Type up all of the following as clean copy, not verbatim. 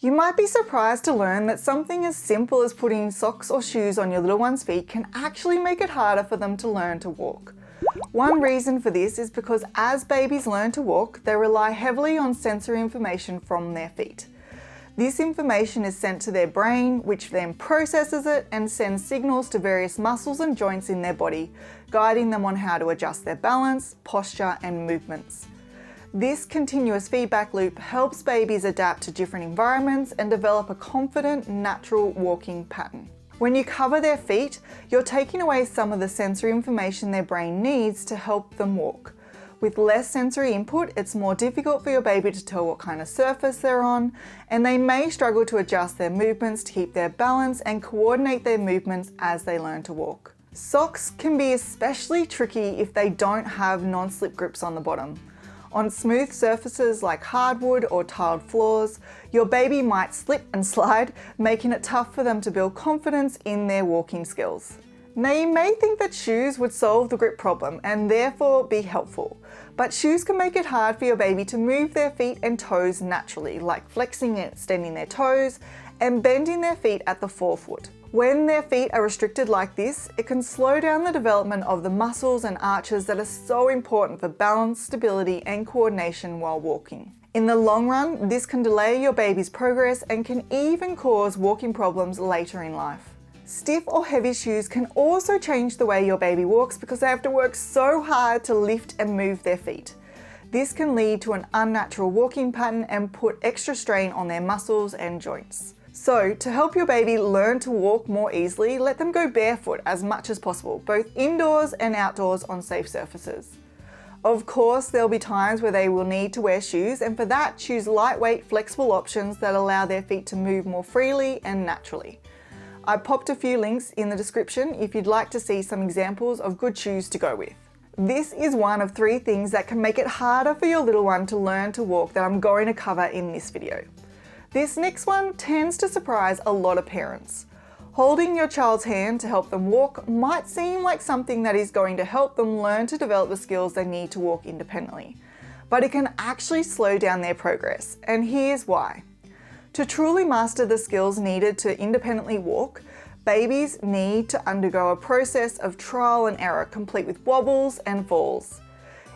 You might be surprised to learn that something as simple as putting socks or shoes on your little one's feet can actually make it harder for them to learn to walk. One reason for this is because as babies learn to walk, they rely heavily on sensory information from their feet. This information is sent to their brain, which then processes it and sends signals to various muscles and joints in their body, guiding them on how to adjust their balance, posture, and movements. This continuous feedback loop helps babies adapt to different environments and develop a confident, natural walking pattern. When you cover their feet, you're taking away some of the sensory information their brain needs to help them walk. With less sensory input, it's more difficult for your baby to tell what kind of surface they're on, and they may struggle to adjust their movements to keep their balance and coordinate their movements as they learn to walk. Socks can be especially tricky if they don't have non-slip grips on the bottom. On smooth surfaces like hardwood or tiled floors, your baby might slip and slide, making it tough for them to build confidence in their walking skills. Now, you may think that shoes would solve the grip problem and therefore be helpful, but shoes can make it hard for your baby to move their feet and toes naturally, like flexing and extending their toes and bending their feet at the forefoot. When their feet are restricted like this, it can slow down the development of the muscles and arches that are so important for balance, stability, and coordination while walking. In the long run, this can delay your baby's progress and can even cause walking problems later in life. Stiff or heavy shoes can also change the way your baby walks because they have to work so hard to lift and move their feet. This can lead to an unnatural walking pattern and put extra strain on their muscles and joints. So, to help your baby learn to walk more easily, let them go barefoot as much as possible, both indoors and outdoors on safe surfaces. Of course, there'll be times where they will need to wear shoes, and for that, choose lightweight, flexible options that allow their feet to move more freely and naturally. I popped a few links in the description if you'd like to see some examples of good shoes to go with. This is one of 3 things that can make it harder for your little one to learn to walk that I'm going to cover in this video. This next one tends to surprise a lot of parents. Holding your child's hand to help them walk might seem like something that is going to help them learn to develop the skills they need to walk independently, but it can actually slow down their progress, and here's why. To truly master the skills needed to independently walk, babies need to undergo a process of trial and error complete with wobbles and falls.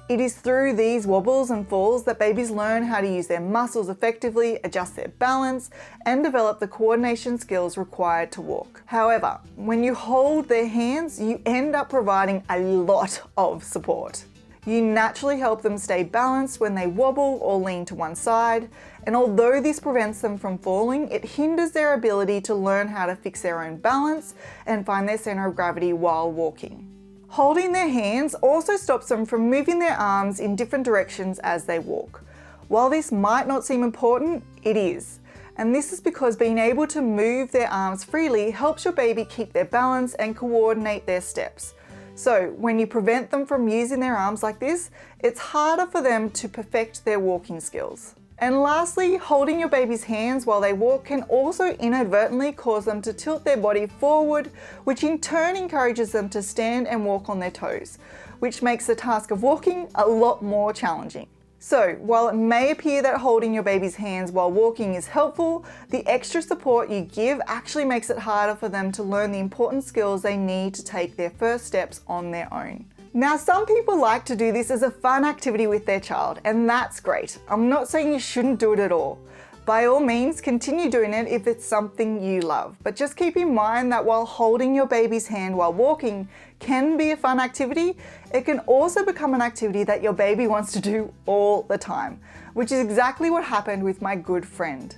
It is through these wobbles and falls that babies learn how to use their muscles effectively, adjust their balance, and develop the coordination skills required to walk. However, when you hold their hands, you end up providing a lot of support. You naturally help them stay balanced when they wobble or lean to one side, and although this prevents them from falling, it hinders their ability to learn how to fix their own balance and find their center of gravity while walking. Holding their hands also stops them from moving their arms in different directions as they walk. While this might not seem important, it is. And this is because being able to move their arms freely helps your baby keep their balance and coordinate their steps. So when you prevent them from using their arms like this, it's harder for them to perfect their walking skills. And lastly, holding your baby's hands while they walk can also inadvertently cause them to tilt their body forward, which in turn encourages them to stand and walk on their toes, which makes the task of walking a lot more challenging. So, while it may appear that holding your baby's hands while walking is helpful, the extra support you give actually makes it harder for them to learn the important skills they need to take their first steps on their own. Now, some people like to do this as a fun activity with their child, and that's great. I'm not saying you shouldn't do it at all. By all means, continue doing it if it's something you love, but just keep in mind that while holding your baby's hand while walking can be a fun activity, it can also become an activity that your baby wants to do all the time, which is exactly what happened with my good friend.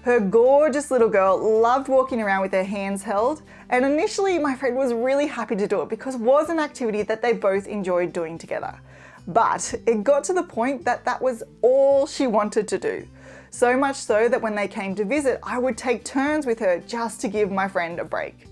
Her gorgeous little girl loved walking around with her hands held, and initially my friend was really happy to do it because it was an activity that they both enjoyed doing together. But it got to the point that that was all she wanted to do. So much so that when they came to visit, I would take turns with her just to give my friend a break.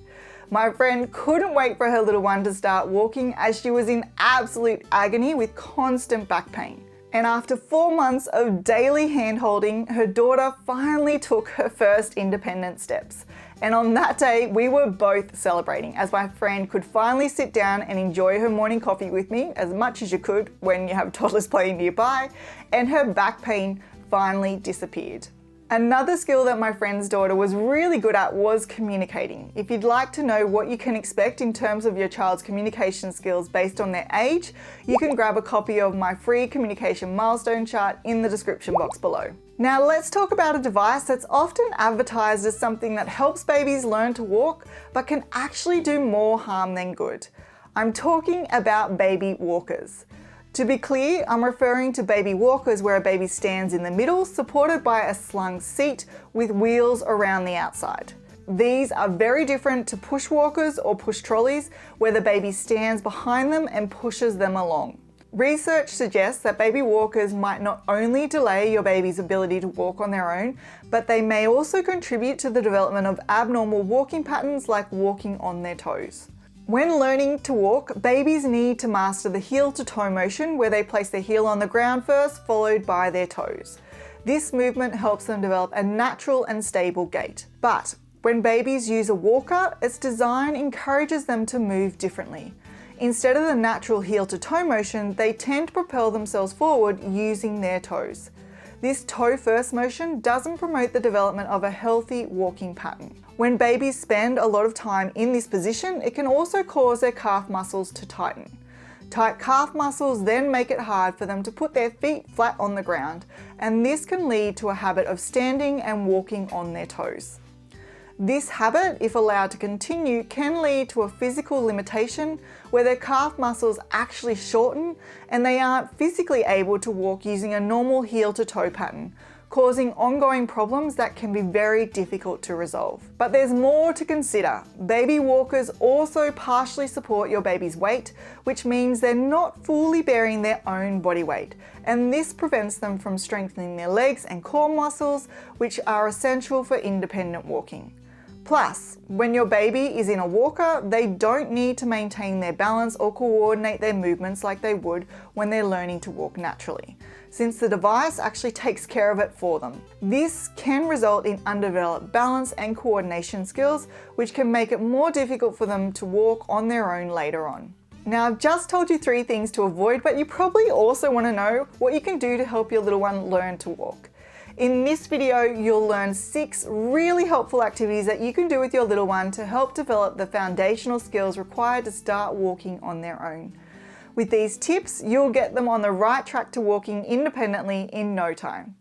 My friend couldn't wait for her little one to start walking as she was in absolute agony with constant back pain. And after 4 months of daily hand-holding, her daughter finally took her first independent steps. And on that day, we were both celebrating as my friend could finally sit down and enjoy her morning coffee with me as much as you could when you have toddlers playing nearby, and her back pain finally disappeared. Another skill that my friend's daughter was really good at was communicating. If you'd like to know what you can expect in terms of your child's communication skills based on their age, you can grab a copy of my free communication milestone chart in the description box below. Now let's talk about a device that's often advertised as something that helps babies learn to walk, but can actually do more harm than good. I'm talking about baby walkers. To be clear, I'm referring to baby walkers where a baby stands in the middle, supported by a slung seat with wheels around the outside. These are very different to push walkers or push trolleys, where the baby stands behind them and pushes them along. Research suggests that baby walkers might not only delay your baby's ability to walk on their own, but they may also contribute to the development of abnormal walking patterns like walking on their toes. When learning to walk, babies need to master the heel to toe motion, where they place their heel on the ground first, followed by their toes. This movement helps them develop a natural and stable gait. But when babies use a walker, its design encourages them to move differently. Instead of the natural heel to toe motion, they tend to propel themselves forward using their toes. This toe-first motion doesn't promote the development of a healthy walking pattern. When babies spend a lot of time in this position, it can also cause their calf muscles to tighten. Tight calf muscles then make it hard for them to put their feet flat on the ground, and this can lead to a habit of standing and walking on their toes. This habit, if allowed to continue, can lead to a physical limitation where their calf muscles actually shorten and they aren't physically able to walk using a normal heel to toe pattern, causing ongoing problems that can be very difficult to resolve. But there's more to consider. Baby walkers also partially support your baby's weight, which means they're not fully bearing their own body weight, and this prevents them from strengthening their legs and core muscles, which are essential for independent walking. Plus, when your baby is in a walker, they don't need to maintain their balance or coordinate their movements like they would when they're learning to walk naturally, since the device actually takes care of it for them. This can result in underdeveloped balance and coordination skills, which can make it more difficult for them to walk on their own later on. Now, I've just told you 3 things to avoid, but you probably also want to know what you can do to help your little one learn to walk. In this video, you'll learn 6 really helpful activities that you can do with your little one to help develop the foundational skills required to start walking on their own. With these tips, you'll get them on the right track to walking independently in no time.